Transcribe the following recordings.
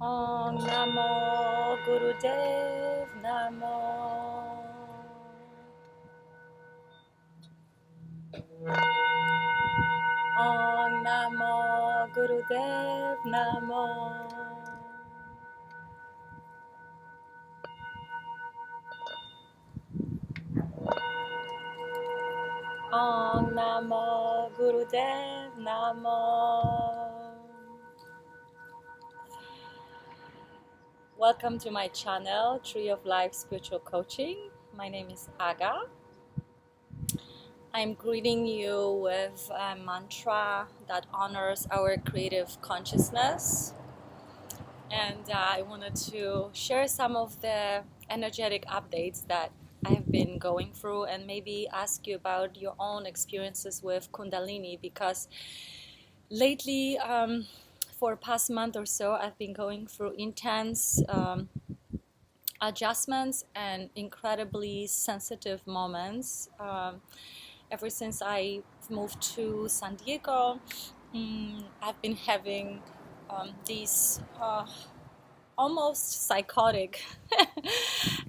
Om Namo Gurudev Namo. Om Namo Gurudev Namo. Om Namo Gurudev Namo. Welcome to my channel, Tree of Life Spiritual Coaching. My name is Aga. I'm greeting you with a mantra that honors our creative consciousness. And I wanted to share some of the energetic updates that I have been going through and maybe ask you about your own experiences with Kundalini, because lately, for past month or so, I've been going through intense adjustments and incredibly sensitive moments. Ever since I moved to San Diego, I've been having these almost psychotic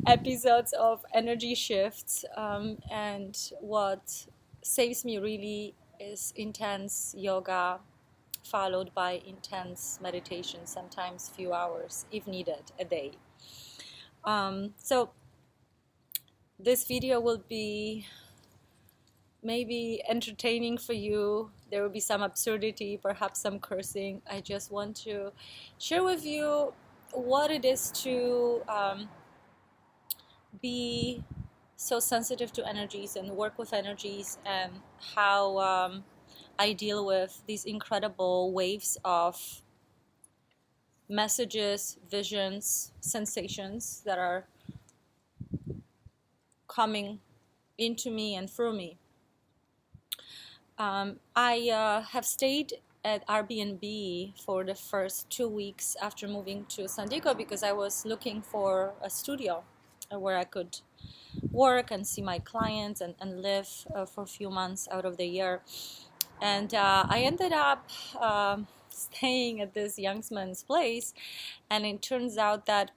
episodes of energy shifts, and what saves me really is intense yoga followed by intense meditation, sometimes few hours if needed a day. So this video will be maybe entertaining for you. There will be some absurdity, perhaps some cursing. I just want to share with you what it is to be so sensitive to energies and work with energies, and how I deal with these incredible waves of messages, visions, sensations that are coming into me and through me. I have stayed at Airbnb for the first 2 weeks after moving to San Diego because I was looking for a studio where I could work and see my clients and live for a few months out of the year. And I ended up staying at this young man's place, and it turns out that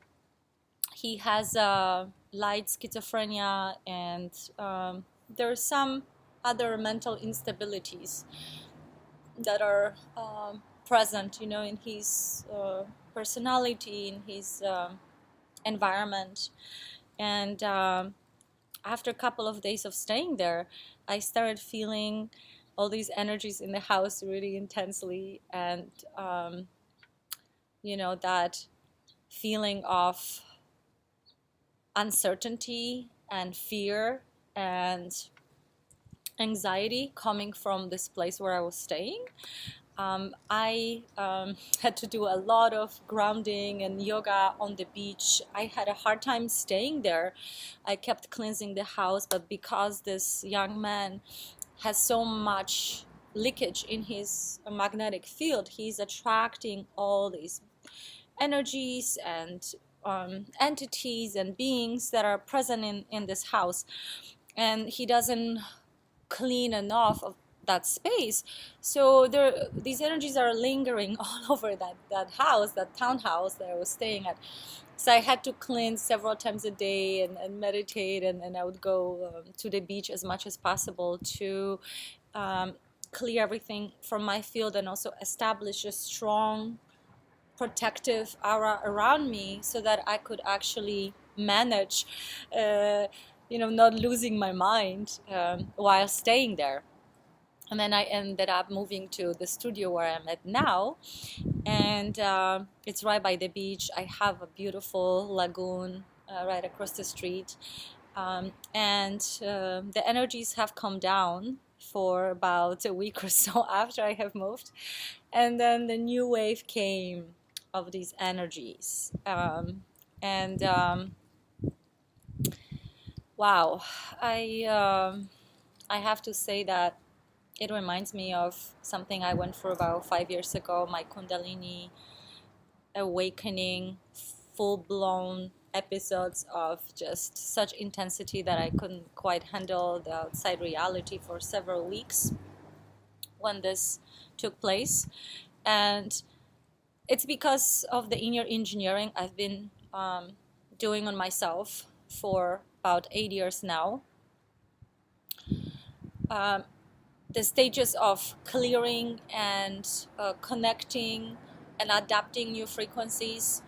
he has light schizophrenia, and there's some other mental instabilities that are present, in his personality, in his environment. And after a couple of days of staying there, I started feeling all these energies in the house really intensely, and that feeling of uncertainty and fear and anxiety coming from this place where I was staying. I had to do a lot of grounding and yoga on the beach. I had a hard time staying there. I kept cleansing the house, but because this young man has so much leakage in his magnetic field, he's attracting all these energies and entities and beings that are present in this house, and he doesn't clean enough of that space, so these energies are lingering all over that house, that townhouse that I was staying at. So I had to cleanse several times a day and meditate, and I would go to the beach as much as possible to clear everything from my field, and also establish a strong protective aura around me so that I could actually manage not losing my mind while staying there. And then I ended up moving to the studio where I'm at now, and it's right by the beach. I have a beautiful lagoon right across the street, and the energies have come down for about a week or so after I have moved, and then the new wave came of these energies, and wow, I have to say that it reminds me of something I went through about 5 years ago, my Kundalini awakening, full-blown episodes of just such intensity that I couldn't quite handle the outside reality for several weeks when this took place. And it's because of the inner engineering I've been doing on myself for about 8 years now. The stages of clearing and connecting and adapting new frequencies,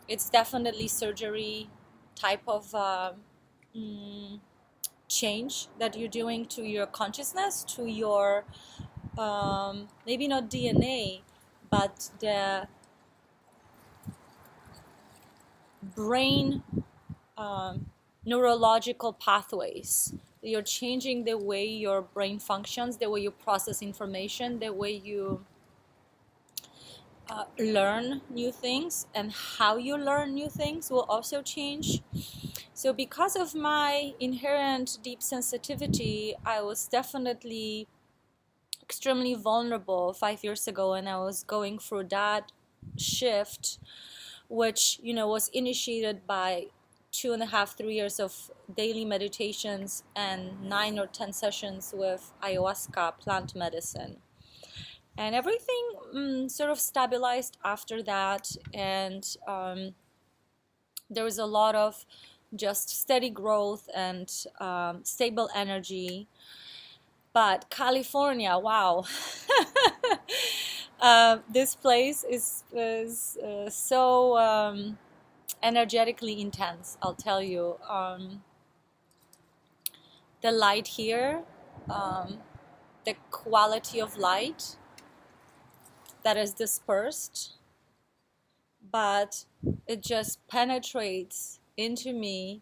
it's definitely surgery type of change that you're doing to your consciousness, to your maybe not DNA, but the brain neurological pathways. You're changing the way your brain functions, the way you process information, the way you learn new things, and how you learn new things will also change. So because of my inherent deep sensitivity, I was definitely extremely vulnerable 5 years ago, and I was going through that shift, which, you know, was initiated by 2.5, 3 years of daily meditations and 9 or 10 sessions with ayahuasca plant medicine. And everything sort of stabilized after that, and there was a lot of just steady growth and stable energy. But California, wow. This place is so energetically intense, I'll tell you. The light here, the quality of light that is dispersed, but it just penetrates into me.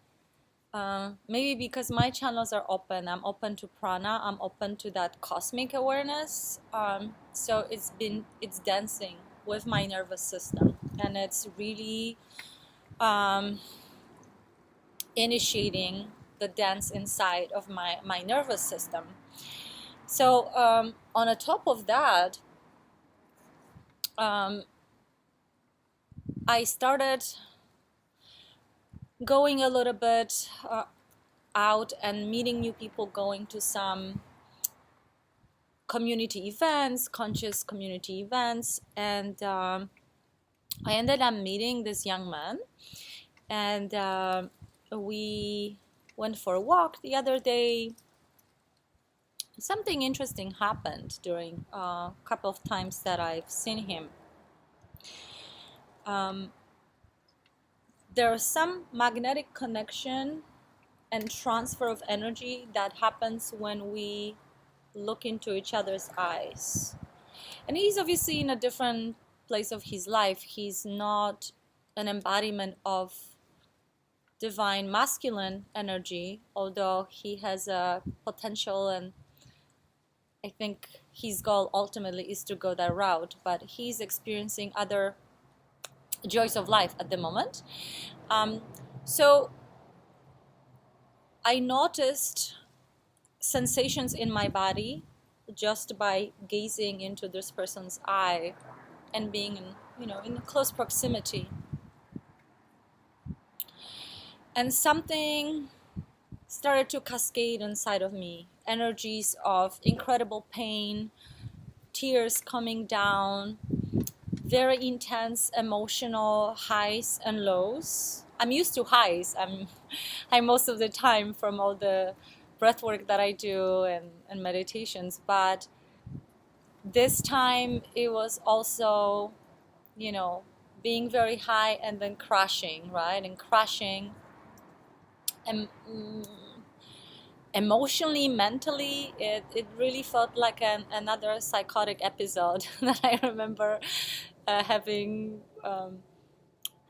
Maybe because my channels are open, I'm open to prana, I'm open to that cosmic awareness. So it's dancing with my nervous system, and it's really initiating the dance inside of my nervous system. So on the top of that, I started going a little bit out and meeting new people, going to some community events, conscious community events, and I ended up meeting this young man, and we went for a walk the other day. Something interesting happened during a couple of times that I've seen him. There's some magnetic connection and transfer of energy that happens when we look into each other's eyes. And he's obviously in a different place of his life. He's not an embodiment of divine masculine energy, although he has a potential, and I think his goal ultimately is to go that route, but he's experiencing other joys of life at the moment. So I noticed sensations in my body just by gazing into this person's eye and being in close proximity. And something started to cascade inside of me. Energies of incredible pain, tears coming down, very intense emotional highs and lows. I'm used to highs. I'm most of the time from all the breath work that I do and meditations. But this time it was also, being very high and then crashing, right? And crashing. And emotionally, mentally, it really felt like another psychotic episode that I remember having 4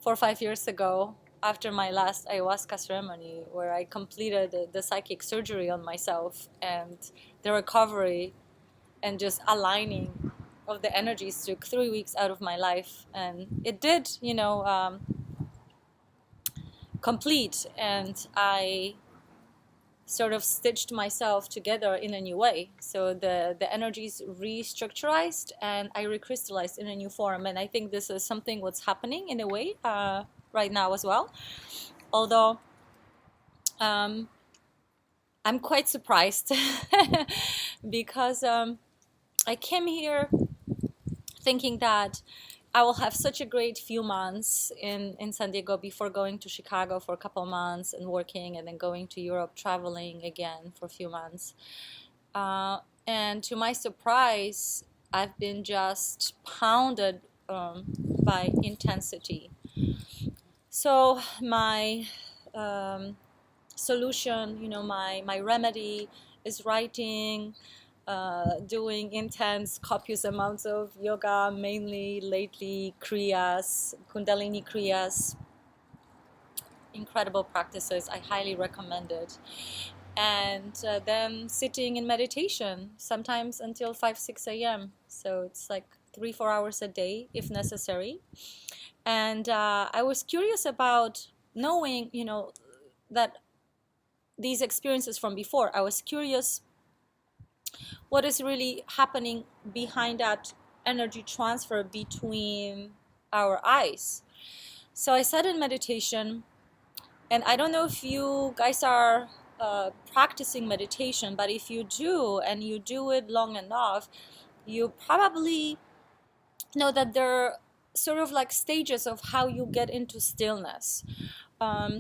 or 5 years ago after my last ayahuasca ceremony, where I completed the psychic surgery on myself, and the recovery and just aligning of the energies took 3 weeks out of my life. And it did, complete, and I sort of stitched myself together in a new way. So the energies restructurized and I recrystallized in a new form. And I think this is something what's happening in a way right now as well. Although I'm quite surprised because I came here thinking that I will have such a great few months in San Diego before going to Chicago for a couple of months and working, and then going to Europe, traveling again for a few months. And to my surprise, I've been just pounded by intensity. So my solution, my remedy is writing, doing intense, copious amounts of yoga, mainly lately kriyas, Kundalini kriyas. Incredible practices. I highly recommend it. And then sitting in meditation, sometimes until 5, 6 a.m. So it's like 3-4 hours a day if necessary. And I was curious about knowing, that these experiences from before. I was curious what is really happening behind that energy transfer between our eyes. So I sat in meditation, and I don't know if you guys are practicing meditation, but if you do, and you do it long enough, you probably know that there are sort of like stages of how you get into stillness.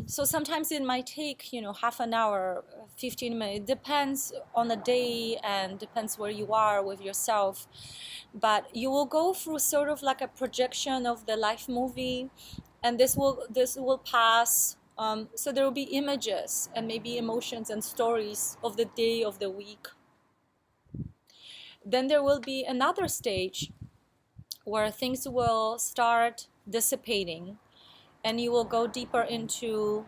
So sometimes it might take, half an hour, 15 minutes. It depends on the day and depends where you are with yourself. But you will go through sort of like a projection of the life movie, and this will pass. So there will be images and maybe emotions and stories of the day, of the week. Then there will be another stage where things will start dissipating, and you will go deeper into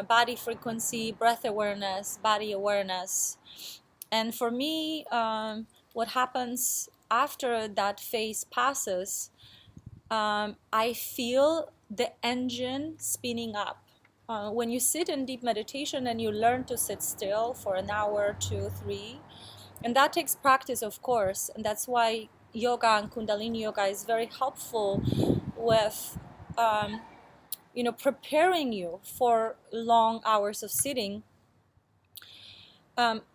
body frequency, breath awareness, body awareness. And for me, what happens after that phase passes, I feel the engine spinning up. When you sit in deep meditation and you learn to sit still for an hour, 2, 3, and that takes practice, of course, and that's why yoga and Kundalini yoga is very helpful with preparing you for long hours of sitting.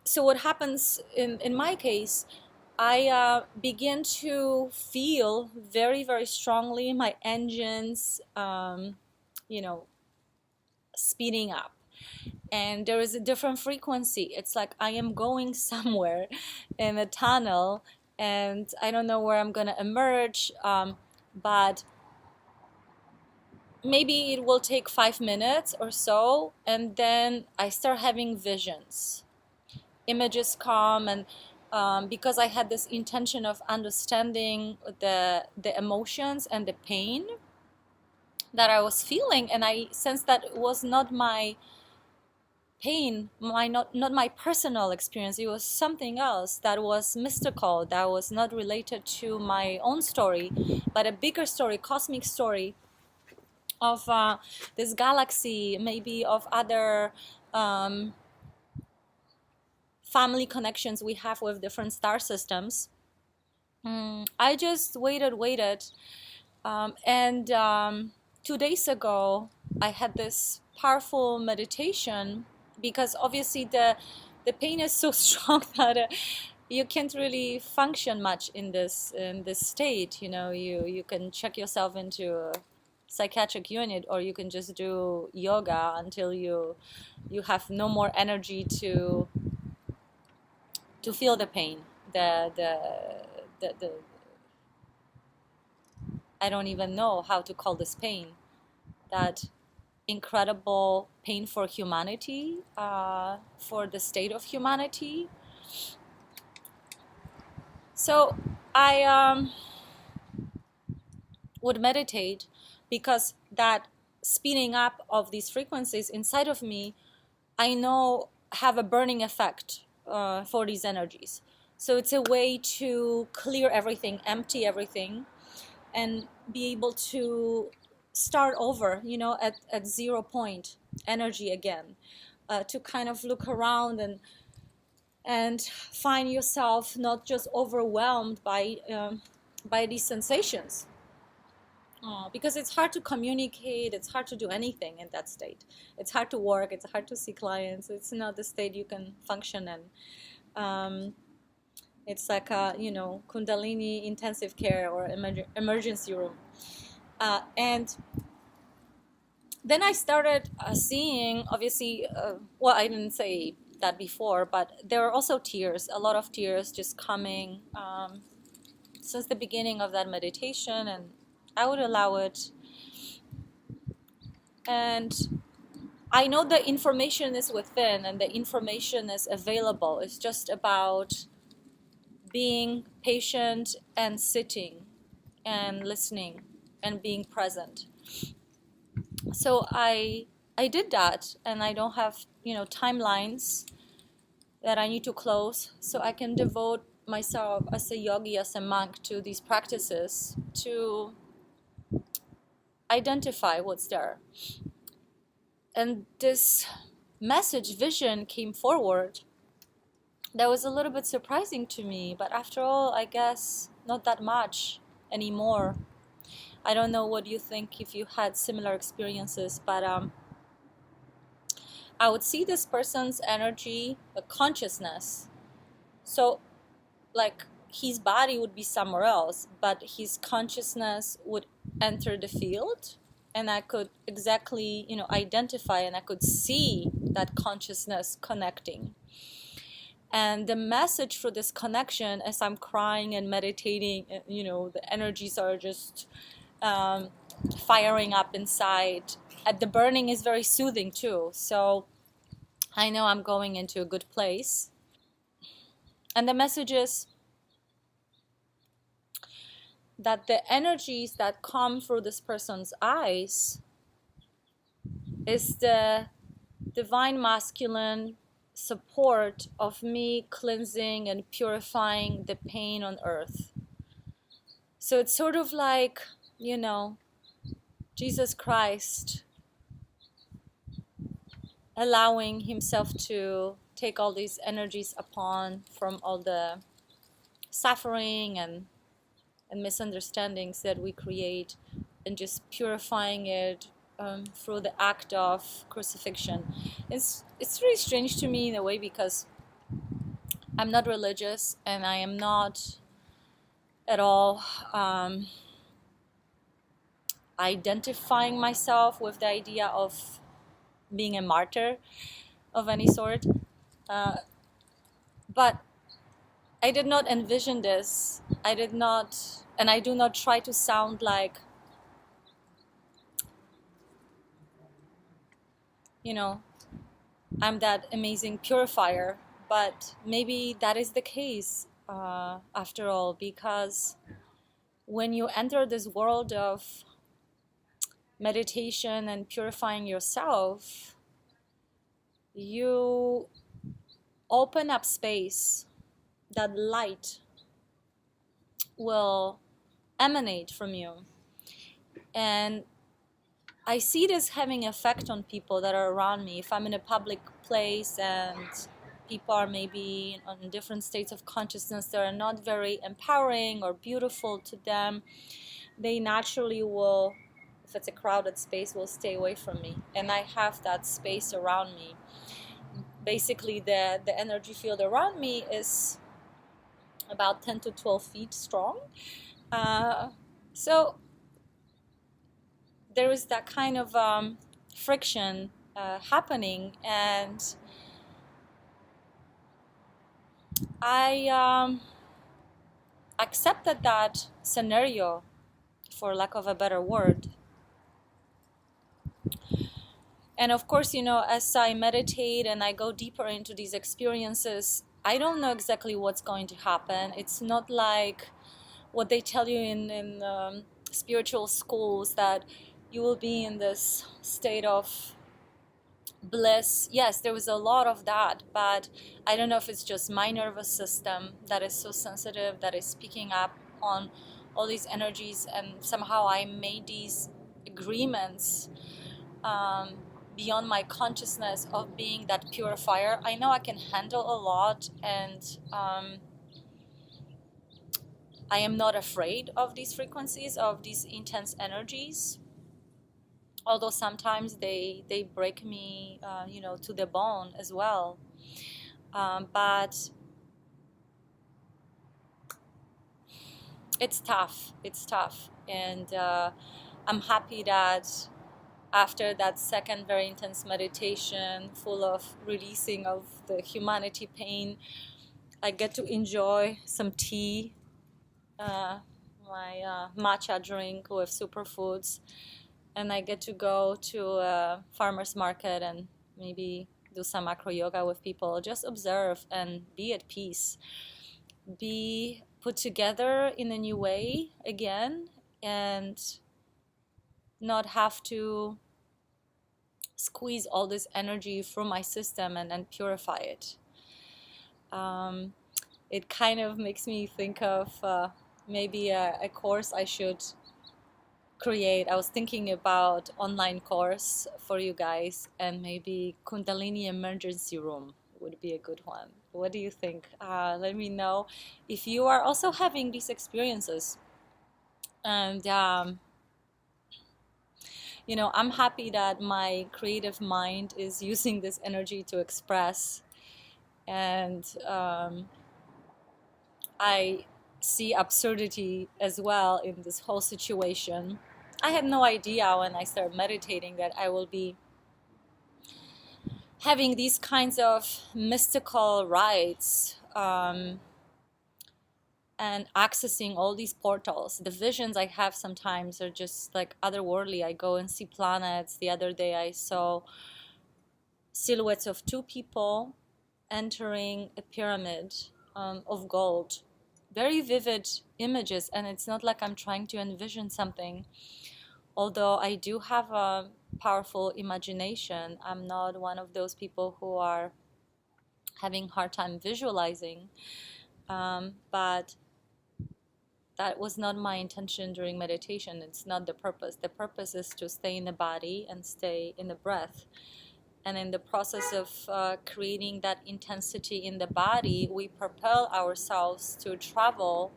So what happens in my case, I begin to feel very, very strongly my engines, speeding up. And there is a different frequency. It's like I am going somewhere in a tunnel, and I don't know where I'm going to emerge, but maybe it will take 5 minutes or so, and then I start having visions. Images come, and because I had this intention of understanding the emotions and the pain that I was feeling, and I sensed that it was not my pain, not my personal experience. It was something else that was mystical, that was not related to my own story, but a bigger story, cosmic story of this galaxy, maybe of other family connections we have with different star systems. I just waited, and 2 days ago I had this powerful meditation, because obviously the pain is so strong that you can't really function much in this state. You can check yourself into a psychiatric unit, or you can just do yoga until you have no more energy to feel the pain, the I don't even know how to call this pain, that incredible pain for humanity, for the state of humanity. So I would meditate, because that speeding up of these frequencies inside of me, I know have a burning effect for these energies. So it's a way to clear everything, empty everything, and be able to start over, at 0 point energy again, to kind of look around and find yourself not just overwhelmed by these sensations. Because it's hard to communicate, it's hard to do anything in that state. It's hard to work, it's hard to see clients. It's not the state you can function in. It's like a, Kundalini intensive care or emergency room. And then I started seeing, obviously, well, I didn't say that before, but there are also tears, a lot of tears just coming since the beginning of that meditation, and I would allow it. And I know the information is within and the information is available. It's just about being patient and sitting and listening and being present. So I did that, and I don't have, timelines that I need to close, so I can devote myself as a yogi, as a monk, to these practices to identify what's there. And this message vision came forward. That was a little bit surprising to me, but after all, I guess not that much anymore. I don't know what you think, if you had similar experiences, but I would see this person's energy, a consciousness. So, like, his body would be somewhere else, but his consciousness would enter the field, and I could exactly, identify, and I could see that consciousness connecting. And the message for this connection, as I'm crying and meditating, the energies are just firing up inside. The burning is very soothing too. So I know I'm going into a good place. And the message is that the energies that come through this person's eyes is the divine masculine support of me cleansing and purifying the pain on earth. So it's sort of like, Jesus Christ allowing himself to take all these energies upon from all the suffering and misunderstandings that we create, and just purifying it through the act of crucifixion. It's really strange to me in a way, because I'm not religious, and I am not at all identifying myself with the idea of being a martyr of any sort. But I did not envision this. I did not, and I do not try to sound like, I'm that amazing purifier. But maybe that is the case after all, because when you enter this world of meditation and purifying yourself, you open up space. That light will emanate from you. And I see this having effect on people that are around me. If I'm in a public place and people are maybe in different states of consciousness that are not very empowering or beautiful to them, they naturally will, if it's a crowded space, will stay away from me. And I have that space around me. Basically, the energy field around me is about 10 to 12 feet strong. So there is that kind of friction happening, and I accepted that scenario, for lack of a better word. And of course, as I meditate and I go deeper into these experiences, I don't know exactly what's going to happen. It's not like what they tell you in spiritual schools, that you will be in this state of bliss. Yes, there was a lot of that, but I don't know if it's just my nervous system that is so sensitive, that is picking up on all these energies, and somehow I made these agreements beyond my consciousness of being that purifier. I know I can handle a lot, and I am not afraid of these frequencies, of these intense energies, although sometimes they break me to the bone as well. But it's tough. And I'm happy that after that second very intense meditation full of releasing of the humanity pain, I get to enjoy some tea, my matcha drink with superfoods, and I get to go to a farmer's market and maybe do some acro yoga with people, just observe and be at peace, be put together in a new way again, and not have to squeeze all this energy from my system and purify it. It kind of makes me think of maybe a course I should create. I was thinking about online course for you guys, and maybe Kundalini emergency room would be a good one. What do you think? Let me know if you are also having these experiences. And you know, I'm happy that my creative mind is using this energy to express, and I see absurdity as well in this whole situation. I had no idea when I started meditating that I will be having these kinds of mystical rites, and accessing all these portals. The visions I have sometimes are just like otherworldly. I go and see planets. The other day I saw silhouettes of two people entering a pyramid of gold. Very vivid images, and it's not like I'm trying to envision something. Although I do have a powerful imagination, I'm not one of those people who are having a hard time visualizing. But that was not my intention during meditation. It's not the purpose. The purpose is to stay in the body and stay in the breath. And in the process of creating that intensity in the body, we propel ourselves to travel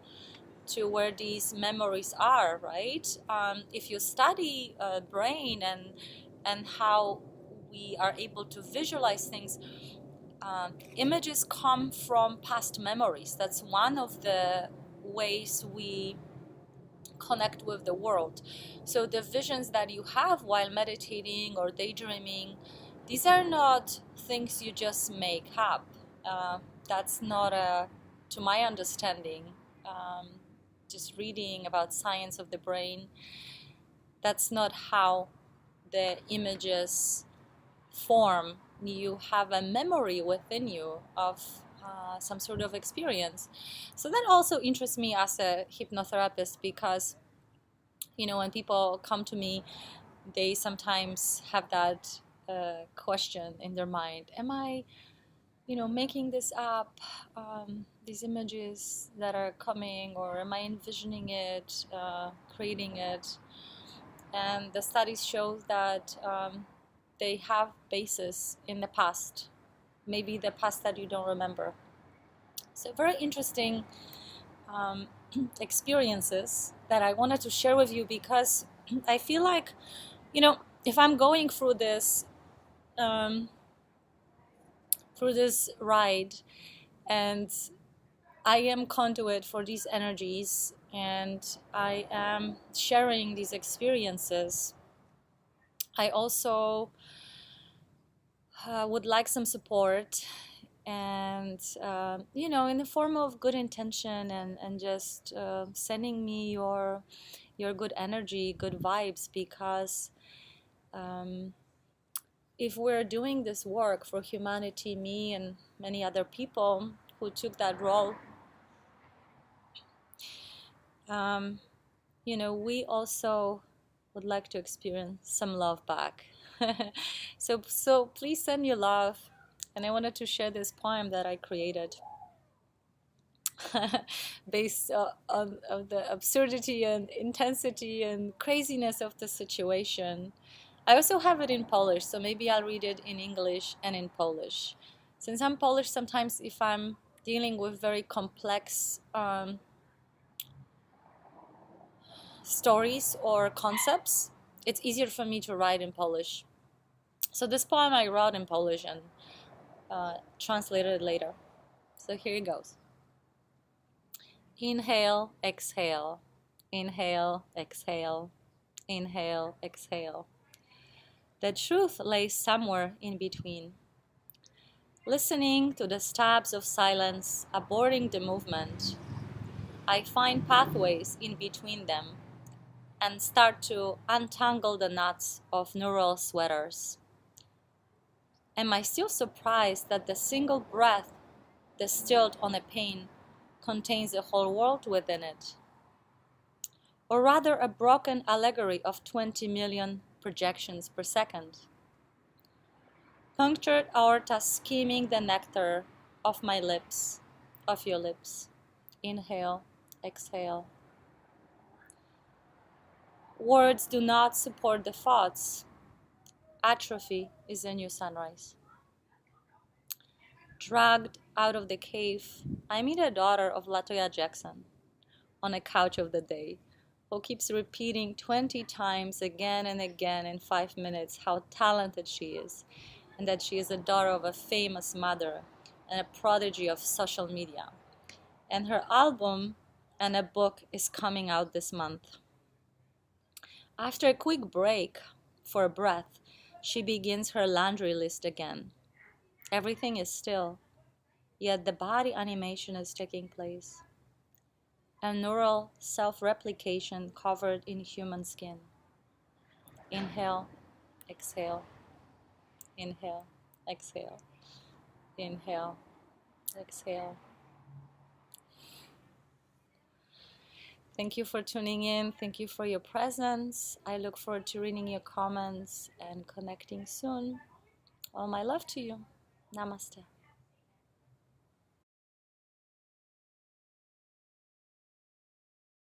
to where these memories are, right? If you study brain and how we are able to visualize things, images come from past memories. That's one of the ways we connect with the world. So the visions that you have while meditating or daydreaming, these are not things you just make up. That's not to my understanding, just reading about science of the brain, that's not how the images form. You have a memory within you of some sort of experience. So that also interests me as a hypnotherapist, because you know, when people come to me, they sometimes have that question in their mind: am I, you know, making this up, these images that are coming, or am I envisioning it, creating it? And the studies show that they have basis in the past, maybe the past that you don't remember. So very interesting experiences that I wanted to share with you, because I feel like, you know, if I'm going through this ride, and I am conduit for these energies, and I am sharing these experiences, I also would like some support, and you know, in the form of good intention, and just sending me your good energy, good vibes, because if we're doing this work for humanity, me and many other people who took that role, you know, we also would like to experience some love back. So please send your love. And I wanted to share this poem that I created based on the absurdity and intensity and craziness of the situation. I also have it in Polish, so maybe I'll read it in English and in Polish. Since I'm Polish, sometimes if I'm dealing with very complex stories or concepts, it's easier for me to write in Polish. So this poem I wrote in Polish and translated it later. So here it goes. Inhale, exhale. Inhale, exhale, inhale, exhale. The truth lays somewhere in between. Listening to the stabs of silence, aborting the movement, I find pathways in between them and start to untangle the knots of neural sweaters. Am I still surprised that the single breath distilled on a pane contains a whole world within it? Or rather a broken allegory of 20 million projections per second? Punctured aortas skimming the nectar of my lips, of your lips. Inhale, exhale. Words do not support the thoughts. Atrophy is a new sunrise. Dragged out of the cave, I meet a daughter of Latoya Jackson on a couch of the day, who keeps repeating 20 times again and again in 5 minutes how talented she is, and that she is the daughter of a famous mother and a prodigy of social media. And her album and a book is coming out this month. After a quick break for a breath, she begins her laundry list again. Everything is still, yet the body animation is taking place. A neural self-replication covered in human skin. Inhale, exhale, inhale, exhale, inhale, exhale. Thank you for tuning in. Thank you for your presence. I look forward to reading your comments and connecting soon. All my love to you. Namaste.